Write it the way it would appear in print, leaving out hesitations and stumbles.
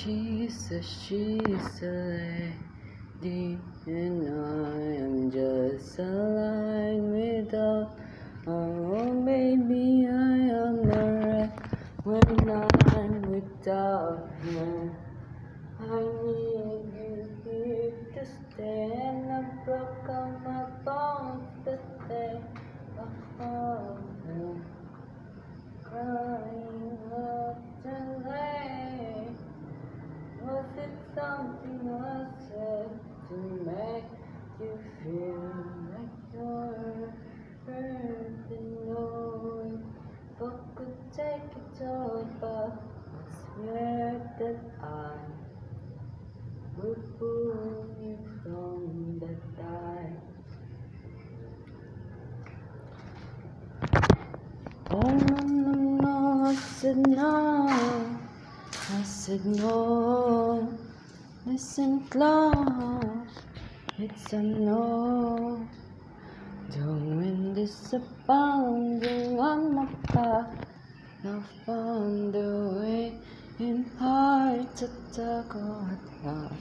She's a lady, and I am just a line without. Oh, baby, I am a wreck when I'm without her. I need you here to stay, and I broke all my bones to stay. Oh, crying up too late. Was it something I said to make you feel like you're hurting? No, if I could take it all back, I swear that I would pull you from the tide. Oh no, I said no. I said no, listen close, it's a no. Don't disappointing on my path. I found a way in heart to talk about love.